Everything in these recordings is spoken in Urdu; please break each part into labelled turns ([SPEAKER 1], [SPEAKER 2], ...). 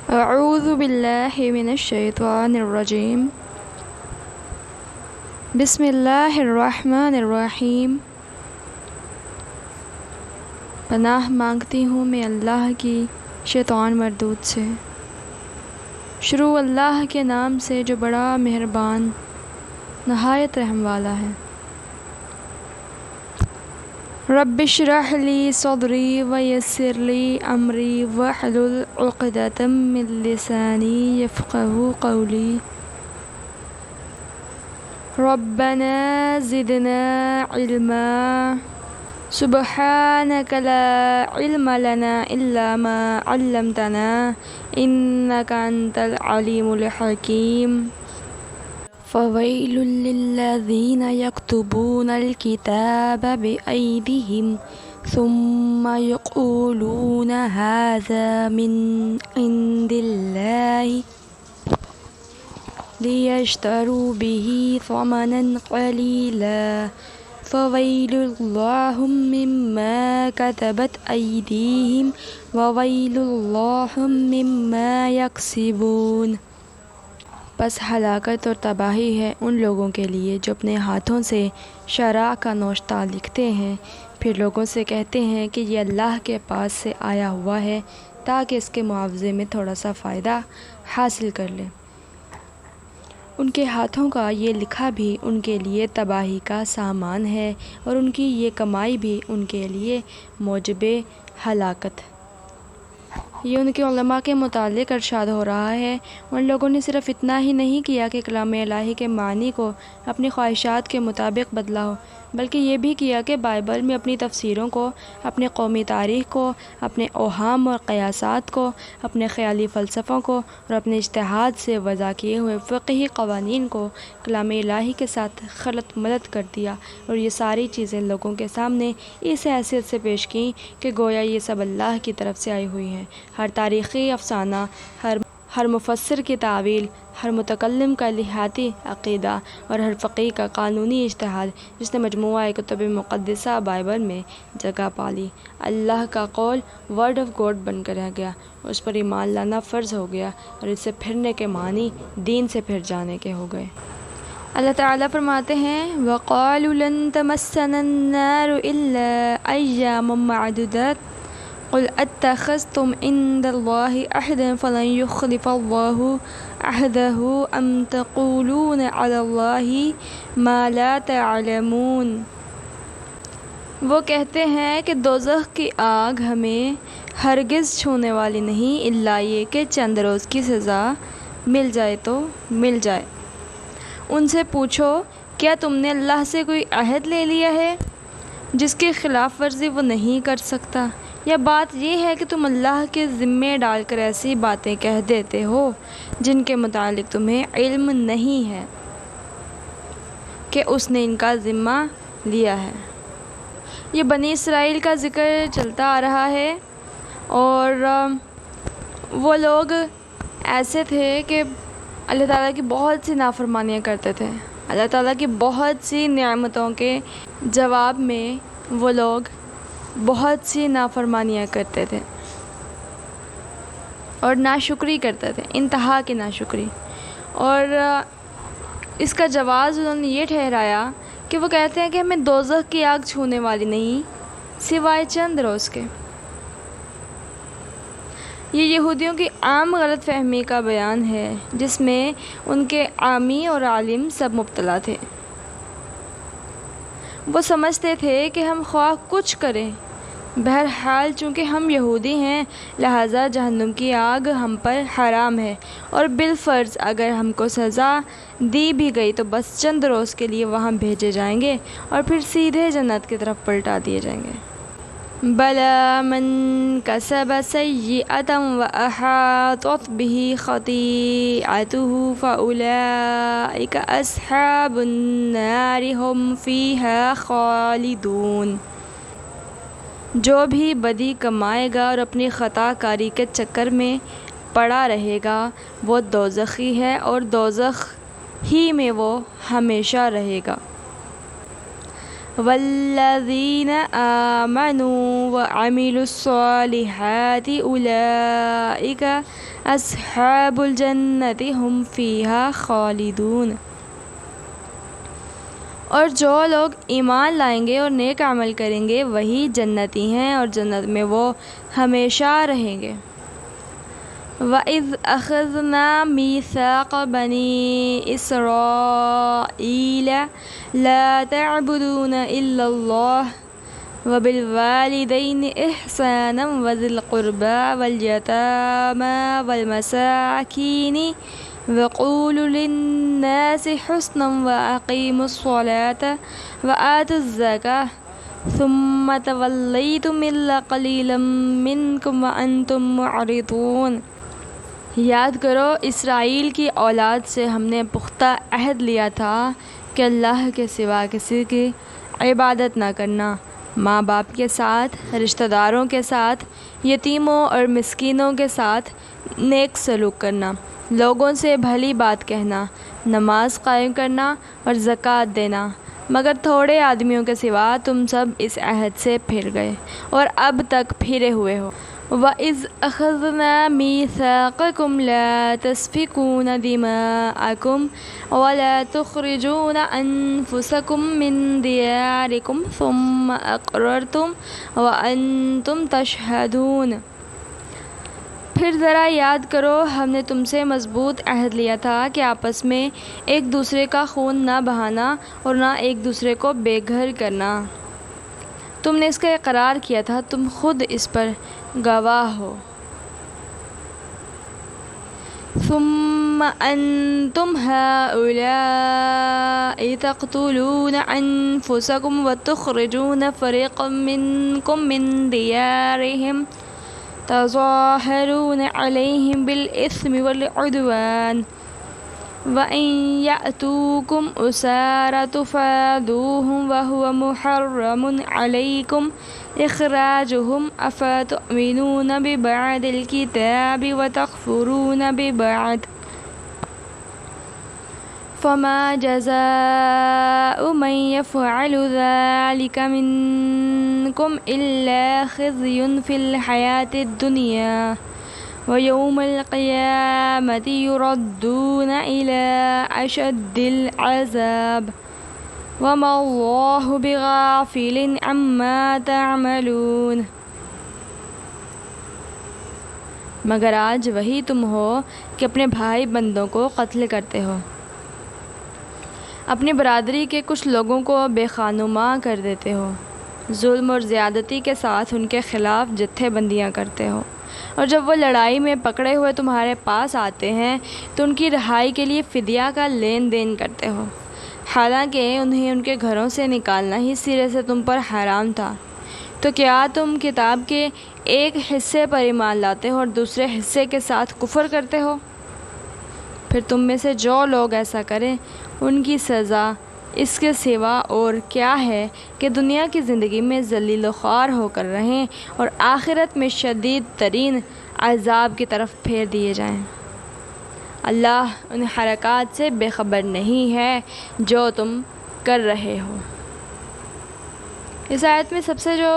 [SPEAKER 1] اعوذ باللہ من الشیطان الرجیم بسم اللہ الرحمن الرحیم۔ پناہ مانگتی ہوں میں اللہ کی شیطان مردود سے۔ شروع اللہ کے نام سے جو بڑا مہربان نہایت رحم والا ہے۔ رب اشرح لی صدری ویسر لی امری واحلل عقدۃ من لسانی یفقہوا قولی۔ ربنا زدنا علما سبحانک لا علم لنا الا ما علمتنا انک انت العلیم الحکیم۔ فویل للذین یکتبون الکتاب بأیدیہم ثم یقولون ھذا من عند اللہ لیشتروا به ثمنا قلیلا فویل لهم مما کتبت ایدیہم وویل لهم مما یکسبون۔ پس ہلاکت اور تباہی ہے ان لوگوں کے لیے جو اپنے ہاتھوں سے شرع کا نوشتہ لکھتے ہیں، پھر لوگوں سے کہتے ہیں کہ یہ اللہ کے پاس سے آیا ہوا ہے تاکہ اس کے معاوضے میں تھوڑا سا فائدہ حاصل کر لیں۔ ان کے ہاتھوں کا یہ لکھا بھی ان کے لیے تباہی کا سامان ہے اور ان کی یہ کمائی بھی ان کے لیے موجب ہلاکت۔ یہ ان کے علماء کے متعلق ارشاد ہو رہا ہے۔ ان لوگوں نے صرف اتنا ہی نہیں کیا کہ کلام الہی کے معنی کو اپنی خواہشات کے مطابق بدلا ہو، بلکہ یہ بھی کیا کہ بائبل میں اپنی تفسیروں کو، اپنے قومی تاریخ کو، اپنے اوہام اور قیاسات کو، اپنے خیالی فلسفوں کو اور اپنے اجتہاد سے وضع کیے ہوئے فقہی قوانین کو کلام الہی کے ساتھ خلط ملط کر دیا، اور یہ ساری چیزیں لوگوں کے سامنے اس حیثیت سے پیش کیں کہ گویا یہ سب اللہ کی طرف سے آئی ہوئی ہیں۔ ہر تاریخی افسانہ، ہر مفسر کی تعویل، ہر متکلم کا الہیاتی عقیدہ اور ہر فقیہ کا قانونی اجتہاد جس نے مجموعہ کتب مقدسہ بائبل میں جگہ پالی، اللہ کا قول ورڈ آف گاڈ بن کر رہ گیا، اس پر ایمان لانا فرض ہو گیا اور اس سے پھرنے کے معنی دین سے پھر جانے کے ہو گئے۔ اللہ تعالیٰ فرماتے ہیں وَقَالُوا لَن تَمَسَّنَا النَّارُ إِلَّا أَيَّامًا مَّعْدُودَاتٍ قُلْ أَتَّخَذْتُمْ عِندَ اللَّهِ عَهْدًا فَلَن يُخْلِفَ اللَّهُ عَهْدَهُ أَمْ تَقُولُونَ عَلَى اللَّهِ مَا لَا تَعْلَمُونَ۔ وہ کہتے ہیں کہ دوزخ کی آگ ہمیں ہرگز چھونے والی نہیں الا یہ کہ چند روز کی سزا مل جائے تو مل جائے۔ ان سے پوچھو کیا تم نے اللہ سے کوئی عہد لے لیا ہے جس کی خلاف ورزی وہ نہیں کر سکتا، یا بات یہ ہے کہ تم اللہ کے ذمے ڈال کر ایسی باتیں کہہ دیتے ہو جن کے متعلق تمہیں علم نہیں ہے کہ اس نے ان کا ذمہ لیا ہے۔ یہ بنی اسرائیل کا ذکر چلتا آ رہا ہے، اور وہ لوگ ایسے تھے کہ اللہ تعالیٰ کی بہت سی نافرمانیاں کرتے تھے۔ اللہ تعالیٰ کی بہت سی نعمتوں کے جواب میں وہ لوگ بہت سی نافرمانیاں کرتے تھے اور ناشکری کرتے تھے، انتہا کی ناشکری۔ اور اس کا جواز انہوں نے یہ ٹھہرایا کہ وہ کہتے ہیں کہ ہمیں دوزخ کی آگ چھونے والی نہیں سوائے چند روز کے۔ یہ یہودیوں کی عام غلط فہمی کا بیان ہے جس میں ان کے عامی اور عالم سب مبتلا تھے۔ وہ سمجھتے تھے کہ ہم خواہ کچھ کریں، بہرحال چونکہ ہم یہودی ہیں لہٰذا جہنم کی آگ ہم پر حرام ہے، اور بالفرض اگر ہم کو سزا دی بھی گئی تو بس چند روز کے لیے وہاں بھیجے جائیں گے اور پھر سیدھے جنت کی طرف پلٹا دیے جائیں گے۔ بَلَىٰ مَن كَسَبَ سَيِّئَةً وَأَحَاطَتْ بِهِ خَطِيئَتُهُ فَأُولَٰئِكَ أَصْحَابُ النَّارِ هُمْ فِيهَا خَالِدُونَ۔ جو بھی بدی کمائے گا اور اپنی خطا کاری کے چکر میں پڑا رہے گا وہ دوزخی ہے اور دوزخ ہی میں وہ ہمیشہ رہے گا۔ والذین آمنوا وعملوا الصالحات اولئک اصحاب الجنۃ هم فیہا خالدون۔ اور جو لوگ ایمان لائیں گے اور نیک عمل کریں گے وہی جنتی ہیں اور جنت میں وہ ہمیشہ رہیں گے۔ وَإِذْ أَخَذْنَا مِيثَاقَ بَنِي إِسْرَائِيلَ لَا تَعْبُدُونَ إِلَّا اللَّهَ وَبِالْوَالِدَيْنِ إِحْسَانًا وَذِي الْقُرْبَى وَالْيَتَامَى وَالْمَسَاكِينِ وَقُولُوا لِلنَّاسِ حُسْنًا وَأَقِيمُوا الصَّلَاةَ وَآتُوا الزَّكَاةَ ثُمَّ تَوَلَّيْتُمْ إِلَّا قَلِيلًا مِّنكُمْ وَأَنتُمْ مُعْرِضُونَ۔ یاد کرو اسرائیل کی اولاد سے ہم نے پختہ عہد لیا تھا کہ اللہ کے سوا کسی کی عبادت نہ کرنا، ماں باپ کے ساتھ، رشتہ داروں کے ساتھ، یتیموں اور مسکینوں کے ساتھ نیک سلوک کرنا، لوگوں سے بھلی بات کہنا، نماز قائم کرنا اور زکوٰۃ دینا، مگر تھوڑے آدمیوں کے سوا تم سب اس عہد سے پھر گئے اور اب تک پھرے ہوئے ہو۔ وَإِذْ أَخَذْنَا مِيثَاقَكُمْ لَا تَسْفِكُونَ دِمَاءَكُمْ وَلَا تُخْرِجُونَ أَنفُسَكُمْ مِنْ دِيَارِكُمْ ثُمَّ أَقْرَرْتُمْ وَأَنْتُمْ تَشْهَدُونَ۔ پھر ذرا یاد کرو ہم نے تم سے مضبوط عہد لیا تھا کہ آپس میں ایک دوسرے کا خون نہ بہانا اور نہ ایک دوسرے کو بے گھر کرنا۔ تم نے اس کا اقرار کیا تھا، تم خود اس پر گواہ ہو۔ ثم أنتم هؤلاء تقتلون أنفسكم وتخرجون فريقا منكم من ديارهم تظاهرون عليهم بالإثم والعدوان وَإِن يَأْتُوكُمْ أُسَارَىٰ تُفَادُوهُمْ وَهُوَ مُحَرَّمٌ عَلَيْكُمْ إِخْرَاجُهُمْ أَفَتُؤْمِنُونَ بِبَعْضِ الْكِتَابِ وَتَكْفُرُونَ بِبَعْضٍ فَمَا جَزَاءُ مَن يَفْعَلُ ذَلِكَ مِنكُمْ إِلَّا خِزْيٌ فِي الْحَيَاةِ الدُّنْيَا وَيَوْمَ الْقِيَامَةِ يُرَدُّونَ إِلَىٰ أَشَدِّ الْعَذَابِ وَمَا اللَّهُ بِغَافِلٍ عَمَّا تَعْمَلُونَ۔ مگر آج وہی تم ہو کہ اپنے بھائی بندوں کو قتل کرتے ہو، اپنی برادری کے کچھ لوگوں کو بے خانما کر دیتے ہو، ظلم اور زیادتی کے ساتھ ان کے خلاف جتھے بندیاں کرتے ہو، اور جب وہ لڑائی میں پکڑے ہوئے تمہارے پاس آتے ہیں تو ان کی رہائی کے لیے فدیہ کا لین دین کرتے ہو، حالانکہ انہیں ان کے گھروں سے نکالنا ہی سرے سے تم پر حرام تھا۔ تو کیا تم کتاب کے ایک حصے پر ایمان لاتے ہو اور دوسرے حصے کے ساتھ کفر کرتے ہو؟ پھر تم میں سے جو لوگ ایسا کریں ان کی سزا اس کے سوا اور کیا ہے کہ دنیا کی زندگی میں ذلیل و خوار ہو کر رہیں اور آخرت میں شدید ترین عذاب کی طرف پھیر دیے جائیں۔ اللہ ان حرکات سے بے خبر نہیں ہے جو تم کر رہے ہو۔ اس آیت میں سب سے جو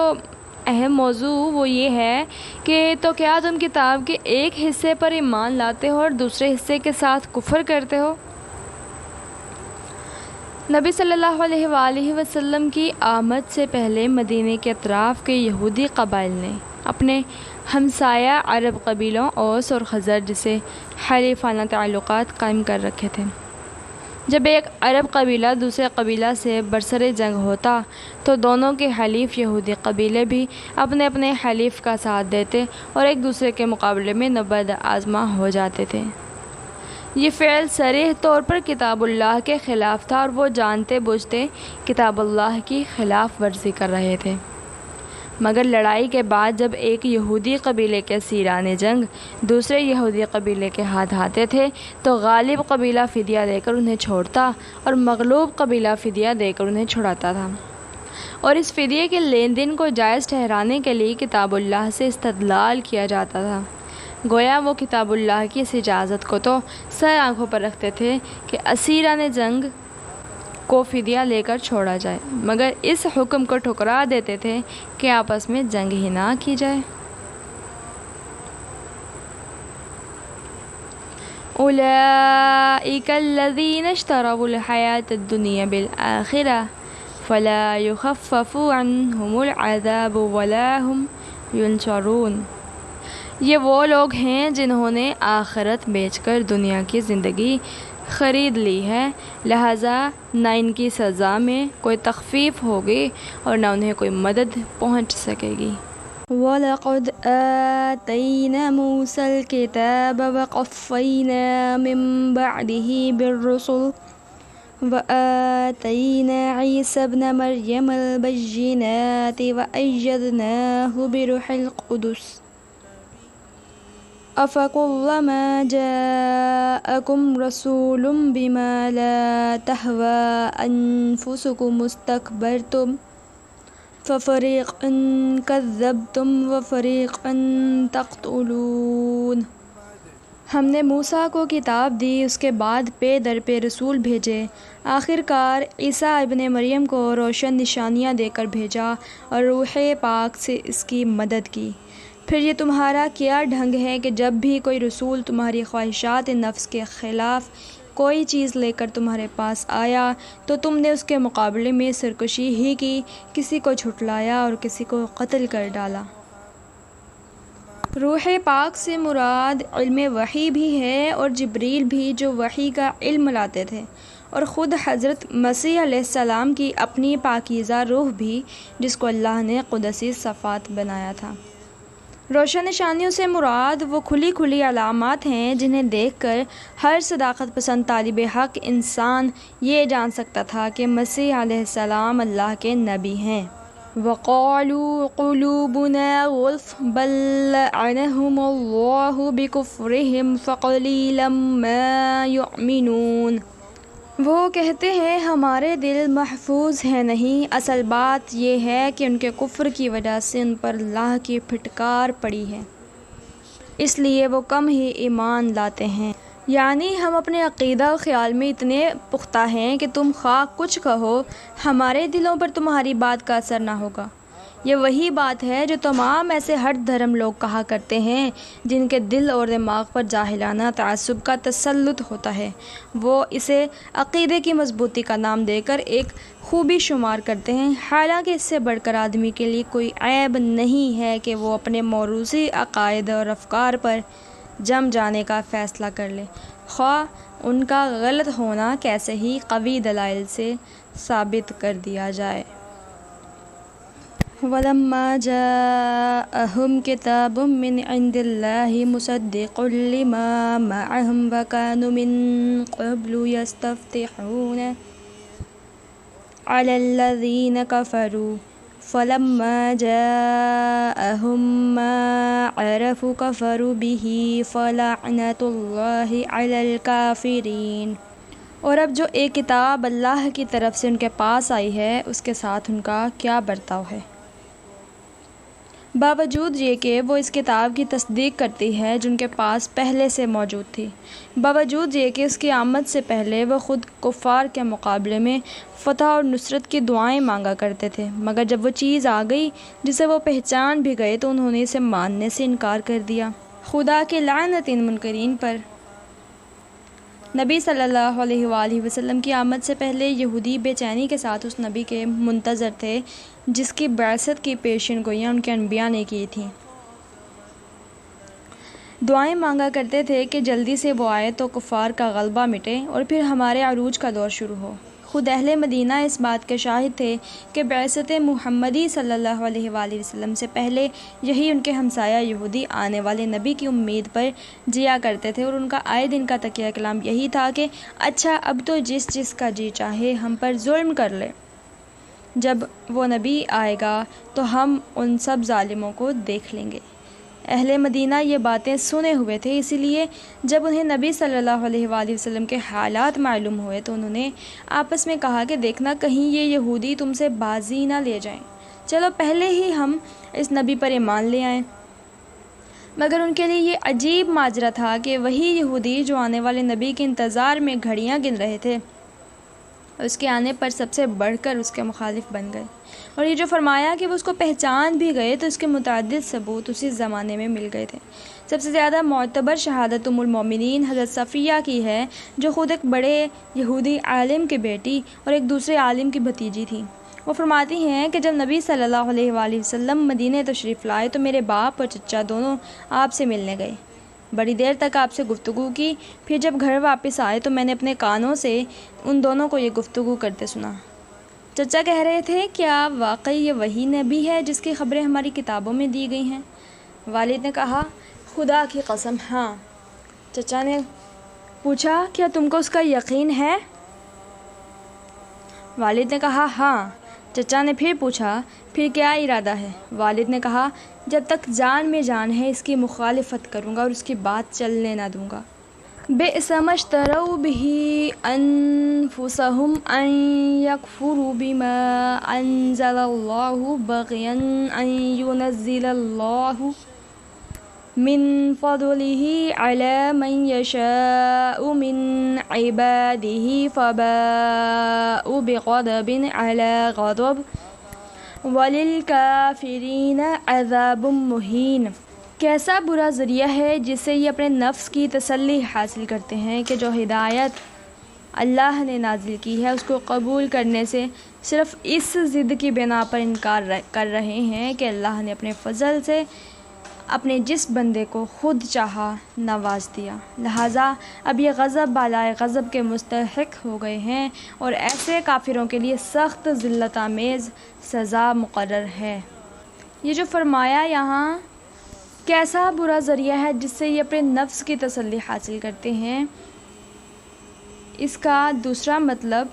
[SPEAKER 1] اہم موضوع وہ یہ ہے کہ تو کیا تم کتاب کے ایک حصے پر ایمان لاتے ہو اور دوسرے حصے کے ساتھ کفر کرتے ہو؟ نبی صلی اللہ علیہ وآلہ وسلم کی آمد سے پہلے مدینے کے اطراف کے یہودی قبائل نے اپنے ہمسایہ عرب قبیلوں اوس اور خزرج سے حلیفانہ تعلقات قائم کر رکھے تھے۔ جب ایک عرب قبیلہ دوسرے قبیلہ سے برسر جنگ ہوتا تو دونوں کے حلیف یہودی قبیلے بھی اپنے اپنے حلیف کا ساتھ دیتے اور ایک دوسرے کے مقابلے میں نبرد آزما ہو جاتے تھے۔ یہ فعل صریح طور پر کتاب اللہ کے خلاف تھا اور وہ جانتے بوجھتے کتاب اللہ کی خلاف ورزی کر رہے تھے۔ مگر لڑائی کے بعد جب ایک یہودی قبیلے کے اسیران جنگ دوسرے یہودی قبیلے کے ہاتھ آتے تھے تو غالب قبیلہ فدیہ دے کر انہیں چھوڑتا اور مغلوب قبیلہ فدیہ دے کر انہیں چھڑاتا تھا، اور اس فدیے کے لین دین کو جائز ٹھہرانے کے لیے کتاب اللہ سے استدلال کیا جاتا تھا۔ گویا وہ کتاب اللہ کی اس اجازت کو تو سر آنکھوں پر رکھتے تھے کہ اسیران جنگ کو فدیہ لے کر چھوڑا جائے، مگر اس حکم کو ٹھکرا دیتے تھے کہ آپس میں جنگ ہی نہ کی جائے۔ اولئک الذین اشتروا الحیاۃ الدنیا بالآخرہ فلا یخفف عنہم العذاب ولا هم ینصرون۔ یہ وہ لوگ ہیں جنہوں نے آخرت بیچ کر دنیا کی زندگی خرید لی ہے، لہٰذا نہ ان کی سزا میں کوئی تخفیف ہوگی اور نہ انہیں کوئی مدد پہنچ سکے گی۔ وَلَقَدْ آتَيْنَا مُوسَى الْكِتَابَ وَقَفَّيْنَا مِن بَعْدِهِ بِالرُّسُلِ وَآتَيْنَا عِيسَى ابْنَ مَرْيَمَ الْبَيِّنَاتِ وَأَيَّدْنَاهُ بِرُوحِ الْقُدُسِ أَفَكُلَّمَا جَاءَكُمْ رَسُولٌ بِمَا لَا تَهْوَىٰ أَنفُسُكُمُ اسْتَكْبَرْتُمْ فَفَرِيقًا كَذَّبْتُمْ وَفَرِيقًا تَقْتُلُونَ۔ ہم نے موسیٰ کو کتاب دی، اس کے بعد پے در پے رسول بھیجے، آخر کار عیسیٰ ابن مریم کو روشن نشانیاں دے کر بھیجا اور روح پاک سے اس کی مدد کی۔ پھر یہ تمہارا کیا ڈھنگ ہے کہ جب بھی کوئی رسول تمہاری خواہشات نفس کے خلاف کوئی چیز لے کر تمہارے پاس آیا تو تم نے اس کے مقابلے میں سرکشی ہی کی، کسی کو جھٹلایا اور کسی کو قتل کر ڈالا۔ روح پاک سے مراد علم وحی بھی ہے اور جبریل بھی جو وحی کا علم لاتے تھے، اور خود حضرت مسیح علیہ السلام کی اپنی پاکیزہ روح بھی جس کو اللہ نے قدسی صفات بنایا تھا۔ روشن نشانیوں سے مراد وہ کھلی کھلی علامات ہیں جنہیں دیکھ کر ہر صداقت پسند طالب حق انسان یہ جان سکتا تھا کہ مسیح علیہ السلام اللہ کے نبی ہیں۔ وَقَالُوا قُلُوبُنَا غُلْفٌ بَل لَّعَنَهُمُ اللَّهُ بِكُفْرِهِمْ فَقَلِيلًا مَّا يُؤْمِنُونَ۔ وہ کہتے ہیں ہمارے دل محفوظ ہیں نہیں، اصل بات یہ ہے کہ ان کے کفر کی وجہ سے ان پر اللہ کی پھٹکار پڑی ہے، اس لیے وہ کم ہی ایمان لاتے ہیں۔ یعنی ہم اپنے عقیدہ و خیال میں اتنے پختہ ہیں کہ تم خواہ کچھ کہو ہمارے دلوں پر تمہاری بات کا اثر نہ ہوگا۔ یہ وہی بات ہے جو تمام ایسے ہٹ دھرم لوگ کہا کرتے ہیں جن کے دل اور دماغ پر جاہلانہ تعصب کا تسلط ہوتا ہے، وہ اسے عقیدے کی مضبوطی کا نام دے کر ایک خوبی شمار کرتے ہیں، حالانکہ اس سے بڑھ کر آدمی کے لیے کوئی عیب نہیں ہے کہ وہ اپنے موروثی عقائد اور افکار پر جم جانے کا فیصلہ کر لے، خواہ ان کا غلط ہونا کیسے ہی قوی دلائل سے ثابت کر دیا جائے۔ وَلَمَّا جَاءَهُمْ كِتَابٌ مِّنْ عِندِ اللَّهِ مُصَدِّقٌ لِّمَا مَعَهُمْ وَكَانُوا مِن قَبْلُ يَسْتَفْتِحُونَ عَلَى الَّذِينَ كَفَرُوا فَلَمَّا جَاءَهُم مَّا عَرَفُوا كَفَرُوا بِهِ فَلَعْنَةُ اللَّهِ عَلَى الْكَافِرِينَ۔ اور اب جو ایک کتاب اللہ کی طرف سے ان کے پاس آئی ہے اس کے ساتھ ان کا کیا برتاؤ ہے، باوجود یہ کہ وہ اس کتاب کی تصدیق کرتی ہے جو ان کے پاس پہلے سے موجود تھی، باوجود یہ کہ اس کی آمد سے پہلے وہ خود کفار کے مقابلے میں فتح اور نصرت کی دعائیں مانگا کرتے تھے، مگر جب وہ چیز آ گئی جسے وہ پہچان بھی گئے تو انہوں نے اسے ماننے سے انکار کر دیا۔ خدا کی لعنت ان منکرین پر۔ نبی صلی اللہ علیہ وآلہ وسلم کی آمد سے پہلے یہودی بے چینی کے ساتھ اس نبی کے منتظر تھے جس کی بعثت کی پیشن گوئیاں ان کے انبیاء نے کی تھیں۔ دعائیں مانگا کرتے تھے کہ جلدی سے وہ آئے تو کفار کا غلبہ مٹے اور پھر ہمارے عروج کا دور شروع ہو۔ خود اہل مدینہ اس بات کے شاہد تھے کہ بعثت محمدی صلی اللہ علیہ وآلہ وسلم سے پہلے یہی ان کے ہمسایہ یہودی آنے والے نبی کی امید پر جیا کرتے تھے، اور ان کا آئے دن کا تکیہ کلام یہی تھا کہ اچھا اب تو جس کا جی چاہے ہم پر ظلم کر لے، جب وہ نبی آئے گا تو ہم ان سب ظالموں کو دیکھ لیں گے۔ اہل مدینہ یہ باتیں سنے ہوئے تھے، اسی لیے جب انہیں نبی صلی اللہ علیہ وآلہ وسلم کے حالات معلوم ہوئے تو انہوں نے آپس میں کہا کہ دیکھنا کہیں یہ یہودی تم سے بازی نہ لے جائیں، چلو پہلے ہی ہم اس نبی پر ایمان لے آئیں۔ مگر ان کے لیے یہ عجیب ماجرا تھا کہ وہی یہودی جو آنے والے نبی کے انتظار میں گھڑیاں گن رہے تھے،
[SPEAKER 2] اور اس کے آنے پر سب سے بڑھ کر اس کے مخالف بن گئے۔ اور یہ جو فرمایا کہ وہ اس کو پہچان بھی گئے تو اس کے متعدد ثبوت اسی زمانے میں مل گئے تھے۔ سب سے زیادہ معتبر شہادت ام المومنین حضرت صفیہ کی ہے، جو خود ایک بڑے یہودی عالم کی بیٹی اور ایک دوسرے عالم کی بھتیجی تھی۔ وہ فرماتی ہیں کہ جب نبی صلی اللہ علیہ وآلہ وسلم مدینہ تشریف لائے تو میرے باپ اور چچا دونوں آپ سے ملنے گئے، بڑی دیر تک آپ سے گفتگو کی، پھر جب گھر واپس آئے تو میں نے اپنے کانوں سے ان دونوں کو یہ گفتگو کرتے سنا۔ چچا کہہ رہے تھے، کیا واقعی یہ وہی نبی ہے جس کی خبریں ہماری کتابوں میں دی گئی ہیں؟ والد نے کہا، خدا کی قسم ہاں۔ چچا نے پوچھا، کیا تم کو اس کا یقین ہے؟ والد نے کہا ہاں۔ چچا نے پھر پوچھا، پھر کیا ارادہ ہے؟ والد نے کہا، جب تک جان میں جان ہے اس کی مخالفت کروں گا اور اس کی بات چلنے نہ دوں گا۔ بئس ما اشتروا به انفسهم ان يكفروا بما انزل الله بغيا ان ينزل الله من فضله على من يشاء من عباده فباءوا بغضب على غضب وللكافرين عذاب مهين۔ کیسا برا ذریعہ ہے جس سے یہ اپنے نفس کی تسلی حاصل کرتے ہیں کہ جو ہدایت اللہ نے نازل کی ہے اس کو قبول کرنے سے صرف اس ضد کی بنا پر انکار کر رہے ہیں کہ اللہ نے اپنے فضل سے اپنے جس بندے کو خود چاہا نواز دیا، لہٰذا اب یہ غضب بالائے غضب کے مستحق ہو گئے ہیں اور ایسے کافروں کے لیے سخت ذلت آمیز سزا مقرر ہے۔ یہ جو فرمایا یہاں کیسا برا ذریعہ ہے جس سے یہ اپنے نفس کی تسلی حاصل کرتے ہیں، اس کا دوسرا مطلب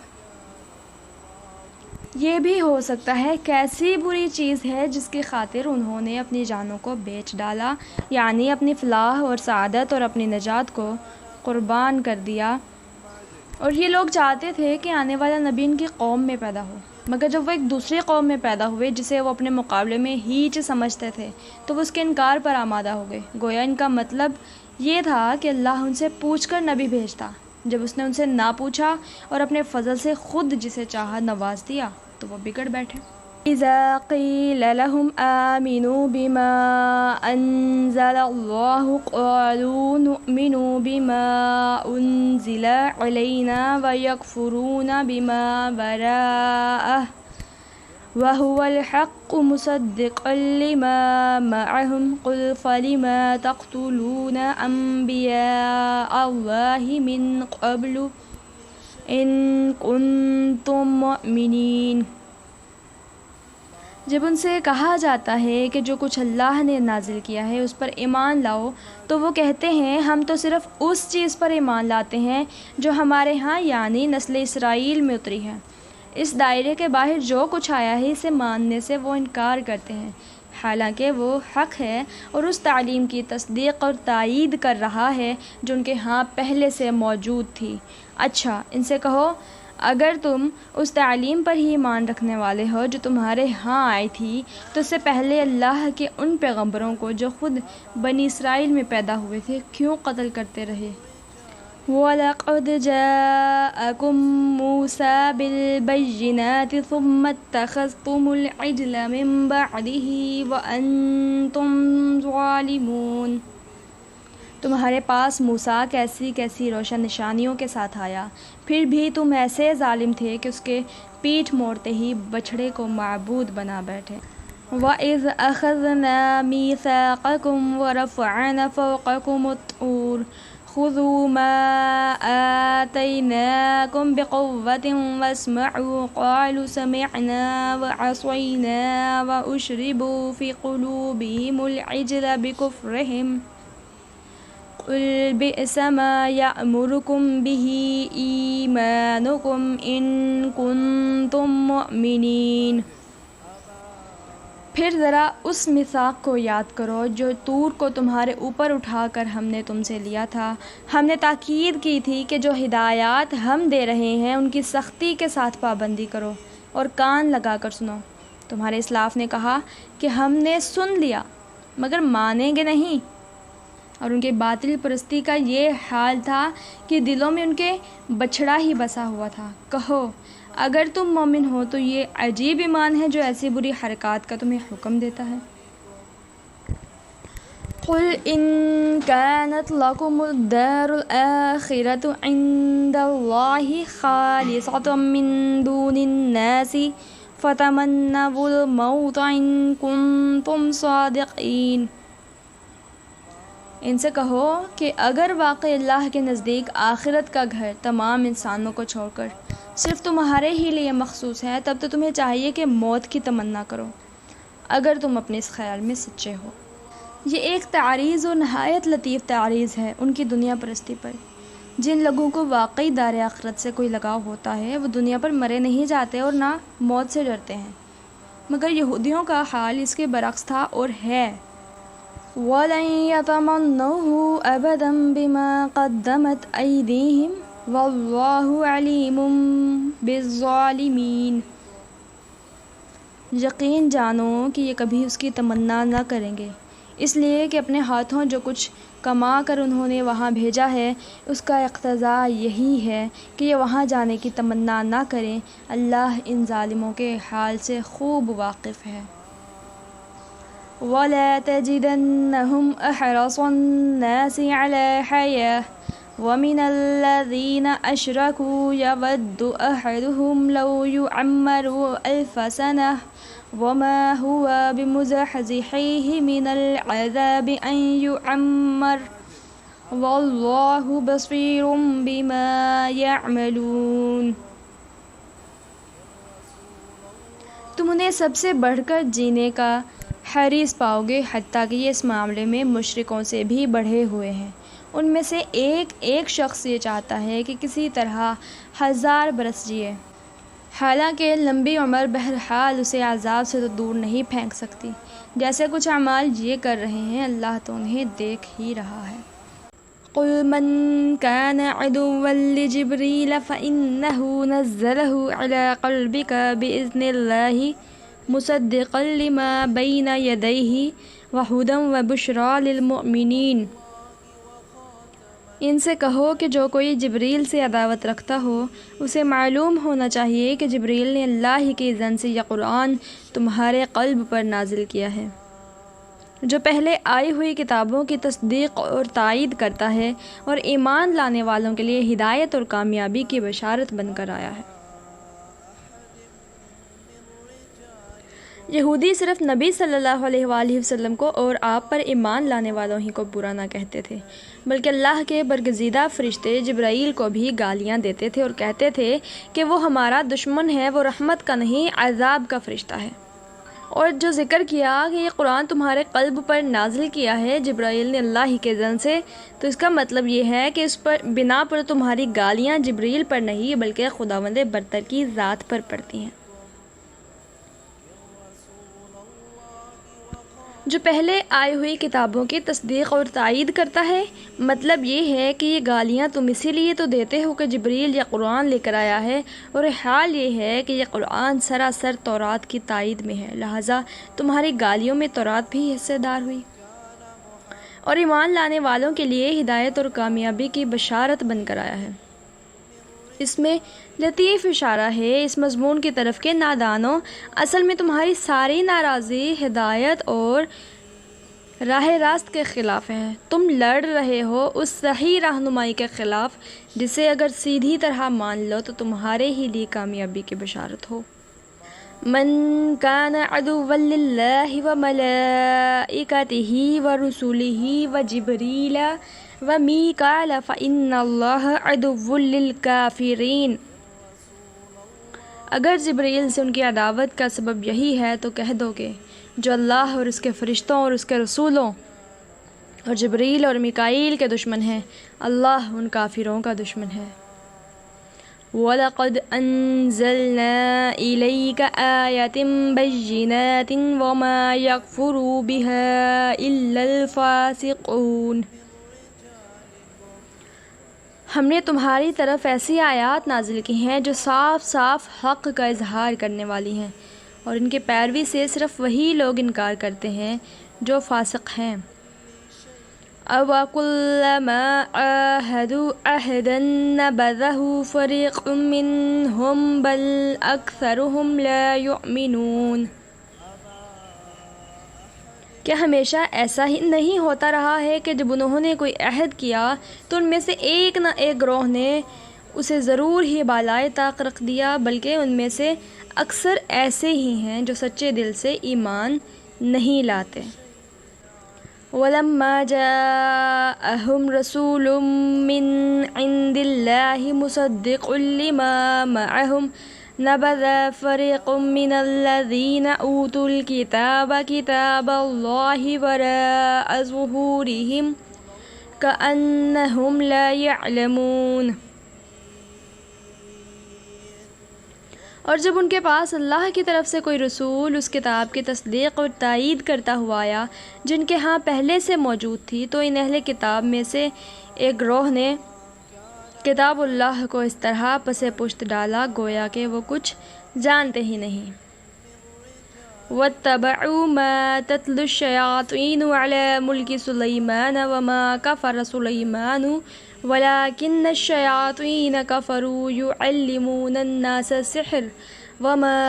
[SPEAKER 2] یہ بھی ہو سکتا ہے کیسی بری چیز ہے جس کی خاطر انہوں نے اپنی جانوں کو بیچ ڈالا، یعنی اپنی فلاح اور سعادت اور اپنی نجات کو قربان کر دیا۔ اور یہ لوگ چاہتے تھے کہ آنے والا نبی ان کی قوم میں پیدا ہو، مگر جب وہ ایک دوسری قوم میں پیدا ہوئے جسے وہ اپنے مقابلے میں ہیچ سمجھتے تھے تو وہ اس کے انکار پر آمادہ ہو گئے۔ گویا ان کا مطلب یہ تھا کہ اللہ ان سے پوچھ کر نبی بھیجتا، جب اس نے ان سے نہ پوچھا اور اپنے فضل سے خود جسے چاہا نواز دیا تو وہ بگڑ بیٹھے۔ اذا قیل لهم آمنوا بما انزل الله قالوا نؤمن بما انزل علينا ويكفرون بما وراءه وهو الحق مصدقا لما معهم قل فلما تقتلون انبياء الله من قبل ان کنتم مؤمنین۔ جب ان سے کہا جاتا ہے کہ جو کچھ اللہ نے نازل کیا ہے اس پر ایمان لاؤ تو وہ کہتے ہیں ہم تو صرف اس چیز پر ایمان لاتے ہیں جو ہمارے ہاں یعنی نسل اسرائیل میں اتری ہے۔ اس دائرے کے باہر جو کچھ آیا ہے اسے ماننے سے وہ انکار کرتے ہیں، حالانکہ وہ حق ہے اور اس تعلیم کی تصدیق اور تائید کر رہا ہے جو ان کے ہاں پہلے سے موجود تھی۔ اچھا ان سے کہو، اگر تم اس تعلیم پر ہی ایمان رکھنے والے ہو جو تمہارے ہاں آئی تھی تو اس سے پہلے اللہ کے ان پیغمبروں کو جو خود بنی اسرائیل میں پیدا ہوئے تھے کیوں قتل کرتے رہے؟ وَلَقَدْ جَاءَكُم مُوسَىٰ بِالْبَيِّنَاتِ ثُمَّ اتَّخَذْتُمُ الْعِجْلَ مِن بَعْدِهِ وَأَنتُمْ ظَالِمُونَ۔ تمہارے پاس موسیٰ کیسی کیسی روشن نشانیوں کے ساتھ آیا، پھر بھی تم ایسے ظالم تھے کہ اس کے پیٹھ موڑتے ہی بچھڑے کو معبود بنا بیٹھے۔ وَإِذْ أَخَذْنَا مِيثَاقَكُمْ وَرَفَعْنَا فَوْقَكُمُ الطُّورَ خُذُوا مَا آتَيْنَاكُمْ بِقُوَّةٍ وَاسْمَعُوا قَالُوا سَمِعْنَا وَعَصَيْنَا وَأُشْرِبُوا فِي قُلُوبِهِمُ الْعِجْلَ بِكُفْرِهِمْ قُلْ بِئْسَ مَا يَأْمُرُكُمْ بِهِ إِيمَانُكُمْ إِن كُنتُم مُّؤْمِنِينَ۔ پھر ذرا اس میثاق کو یاد کرو جو طور کو تمہارے اوپر اٹھا کر ہم نے تم سے لیا تھا۔ ہم نے تاکید کی تھی کہ جو ہدایات ہم دے رہے ہیں ان کی سختی کے ساتھ پابندی کرو اور کان لگا کر سنو۔ تمہارے اسلاف نے کہا کہ ہم نے سن لیا مگر مانیں گے نہیں۔ اور ان کے باطل پرستی کا یہ حال تھا کہ دلوں میں ان کے بچھڑا ہی بسا ہوا تھا۔ کہو اگر تم مومن ہو تو یہ عجیب ایمان ہے جو ایسی بری حرکات کا تمہیں حکم دیتا ہے۔ قل ان كانت لكم الدار الآخرة عند الله خالصة من دون الناس فتمنوا الموت إن كنتم صادقين۔ ان سے کہو کہ اگر واقعی اللہ کے نزدیک آخرت کا گھر تمام انسانوں کو چھوڑ کر صرف تمہارے ہی لیے مخصوص ہے، تب تو تمہیں چاہیے کہ موت کی تمنا کرو اگر تم اپنے اس خیال میں سچے ہو۔ یہ ایک تعریض اور نہایت لطیف تعریض ہے ان کی دنیا پرستی پر۔ جن لوگوں کو واقعی دار آخرت سے کوئی لگاؤ ہوتا ہے وہ دنیا پر مرے نہیں جاتے اور نہ موت سے ڈرتے ہیں، مگر یہودیوں کا حال اس کے برعکس تھا اور ہے۔ وَلَن يَتَمَنَّوْهُ أَبَدًا بِمَا قَدَّمَتْ أَيْدِيهِمْ وَاللَّهُ عَلِيمٌ بِالظَّالِمِينَ۔ یقین جانو کہ یہ کبھی اس کی تمنا نہ کریں گے، اس لیے کہ اپنے ہاتھوں جو کچھ کما کر انہوں نے وہاں بھیجا ہے اس کا اقتضا یہی ہے کہ یہ وہاں جانے کی تمنا نہ کریں۔ اللہ ان ظالموں کے حال سے خوب واقف ہے۔ وَلَا تَجِدَنَّهُمْ أَحْرَصَ النَّاسِ عَلَى حَيَاةٍ وَمِنَ الَّذِينَ أَشْرَكُوا يَوَدُّ أَحَدُهُمْ لَوْ يُعَمَّرُ أَلْفَ سَنَةٍ وَمَا هُوَ بِمُزَحْزِحِهِ مِنَ الْعَذَابِ أَن يُعَمَّرَ وَاللَّهُ بَصِيرٌ بِمَا يَعْمَلُونَ۔ تم انہیں سب سے بڑھ کر جینے کا حریص پاؤ گے، حتیٰ کہ یہ اس معاملے میں مشرکوں سے بھی بڑھے ہوئے ہیں۔ ان میں سے ایک شخص یہ چاہتا ہے کہ کسی طرح 1000 برس جیے، حالانکہ لمبی عمر بہرحال اسے عذاب سے تو دور نہیں پھینک سکتی۔ جیسے کچھ اعمال یہ کر رہے ہیں اللہ تو انہیں دیکھ ہی رہا ہے۔ قُلْ مَنْ كَانَ عَدُوًّا لِجِبْرِيلَ فَإِنَّهُ نَزَّلَهُ عَلَى قَلْبِكَ بِإِذْنِ اللَّهِ مُصَدِّقًا لِمَا بَيْنَ يَدَيْهِ وَهُدًى وَبُشْرَى لِلْمُؤْمِنِينَ۔ ان سے کہو کہ جو کوئی جبریل سے عداوت رکھتا ہو اسے معلوم ہونا چاہیے کہ جبریل نے اللہ ہی کے اذن سے یہ قرآن تمہارے قلب پر نازل کیا ہے، جو پہلے آئی ہوئی کتابوں کی تصدیق اور تائید کرتا ہے اور ایمان لانے والوں کے لیے ہدایت اور کامیابی کی بشارت بن کر آیا ہے۔ یہودی صرف نبی صلی اللہ علیہ وآلہ وسلم کو اور آپ پر ایمان لانے والوں ہی کو برا نہ کہتے تھے، بلکہ اللہ کے برگزیدہ فرشتے جبرائیل کو بھی گالیاں دیتے تھے اور کہتے تھے کہ وہ ہمارا دشمن ہے، وہ رحمت کا نہیں عذاب کا فرشتہ ہے۔ اور جو ذکر کیا کہ یہ قرآن تمہارے قلب پر نازل کیا ہے جبرائیل نے اللہ ہی کے اذن سے، تو اس کا مطلب یہ ہے کہ اس پر بنا پر تمہاری گالیاں جبریل پر نہیں بلکہ خداوند برتر کی ذات پر پڑتی ہیں، جو پہلے آئی ہوئی کتابوں کی تصدیق اور تائید کرتا ہے۔ مطلب یہ ہے کہ یہ گالیاں تم اسی لیے تو دیتے ہو کہ جبریل یہ قرآن لے کر آیا ہے، اور حال یہ ہے کہ یہ قرآن سراسر تورات کی تائید میں ہے، لہٰذا تمہاری گالیوں میں تورات بھی حصے دار ہوئی اور ایمان لانے والوں کے لیے ہدایت اور کامیابی کی بشارت بن کر آیا ہے۔ اس میں لطیف اشارہ ہے اس مضمون کی طرف کہ نادانوں، اصل میں تمہاری ساری ناراضی ہدایت اور راہ راست کے خلاف ہے۔ تم لڑ رہے ہو اس صحیح رہنمائی کے خلاف جسے اگر سیدھی طرح مان لو تو تمہارے ہی لیے کامیابی کی بشارت ہو۔ من كان عدوا لله وملائكته ورسله وجبريل وميكال فإن الله عدو للكافرين۔ اگر جبریل سے ان کی عداوت کا سبب یہی ہے تو کہہ دو کہ جو اللہ اور اس کے فرشتوں اور اس کے رسولوں اور جبریل اور میکائیل کے دشمن ہیں، اللہ ان کافروں کا دشمن ہے۔ وَلَقَدْ أَنزَلْنَا إِلَيْكَ آيَاتٍ بَيِّنَاتٍ وَمَا يَكْفُرُ بِهَا إِلَّا الْفَاسِقُونَ۔ ہم نے تمہاری طرف ایسی آیات نازل کی ہیں جو صاف صاف حق کا اظہار کرنے والی ہیں، اور ان کے پیروی سے صرف وہی لوگ انکار کرتے ہیں جو فاسق ہیں۔ أَوَكُلَّمَا عَاهَدُوا عَهْدًا نَبَذَهُ فَرِيقٌ مِّنْهُمْ بَلْ أَكْثَرُهُمْ لَا يُؤْمِنُونَ۔ کیا ہمیشہ ایسا ہی نہیں ہوتا رہا ہے کہ جب انہوں نے کوئی عہد کیا تو ان میں سے ایک نہ ایک گروہ نے اسے ضرور ہی بالائے طاق رکھ دیا، بلکہ ان میں سے اکثر ایسے ہی ہیں جو سچے دل سے ایمان نہیں لاتے۔ وَلَمَّا جَاءَهُمْ رَسُولٌ مِّنْ عِنْدِ اللَّهِ مُصَدِّقٌ لِمَا مَعَهُمْ نَبَذَ فَرِيقٌ مِّنَ الَّذِينَ أُوتُوا الْكِتَابَ كِتَابَ اللَّهِ وَرَاءَ ظُهُورِهِمْ كَأَنَّهُمْ لَا يَعْلَمُونَ۔ اور جب ان کے پاس اللہ کی طرف سے کوئی رسول اس کتاب کی تصدیق اور تائید کرتا ہوا آیا جن کے ہاں پہلے سے موجود تھی، تو ان اہل کتاب میں سے ایک گروہ نے کتاب اللہ کو اس طرح پس پشت ڈالا گویا کہ وہ کچھ جانتے ہی نہیں۔ وَاتَّبَعُوا مَا تَتْلُو الشَّيَاطِينُ عَلَى مُلْكِ سُلَيْمَانَ وَمَا كَفَرَ سُلَيْمَانُ وَلَكِنَّ الشَّيَاطِينَ كَفَرُوا يُعَلِّمُونَ النَّاسَ السِّحْرَ وَمَا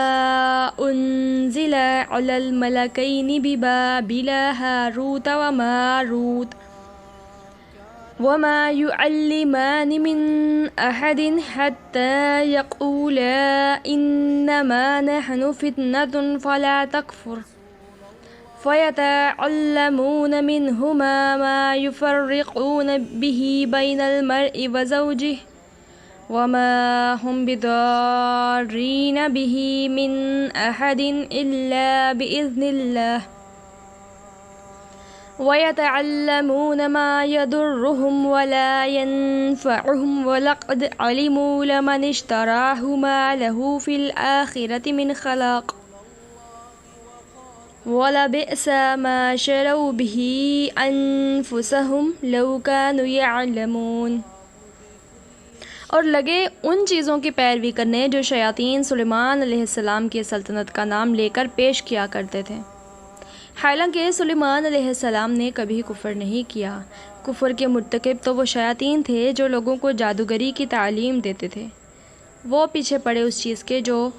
[SPEAKER 2] أُنزِلَ عَلَى الْمَلَكَيْنِ بِبَابِلَ هَارُوتَ وَمَارُوتَ وَمَا يُعَلِّمَانِ مِنْ أَحَدٍ حَتَّى يَقُولَا إِنَّمَا نَحْنُ فِتْنَةٌ فَلَا تَكْفُرْ فَيَتَعَلَّمُونَ مِنْهُمَا مَا يُفَرِّقُونَ بِهِ بَيْنَ الْمَرْءِ وَزَوْجِهِ وَمَا هُمْ بِضَارِّينَ بِهِ مِنْ أَحَدٍ إِلَّا بِإِذْنِ اللَّهِ وَيَتَعَلَّمُونَ مَا يَضُرُّهُمْ وَلَا يَنفَعُهُمْ وَلَقَدْ عَلِمُوا لَمَنِ اشْتَرَاهُ مَا لَهُ فِي الْآخِرَةِ مِنْ خَلَاقٍ وَلَبِئْسَ مَا شَرَوْا بِهِ أَنفُسَهُمْ لَوْ كَانُوا يَعْلَمُونَ۔ اور لگے ان چیزوں کی پیروی کرنے جو شیاطین سلیمان علیہ السلام کی سلطنت کا نام لے کر پیش کیا کرتے تھے، حالانکہ سلیمان علیہ السلام نے کبھی کفر نہیں کیا۔ کفر کے مرتکب تو وہ شیاطین تھے جو لوگوں کو جادوگری کی تعلیم دیتے تھے۔ وہ پیچھے پڑے اس چیز کے جو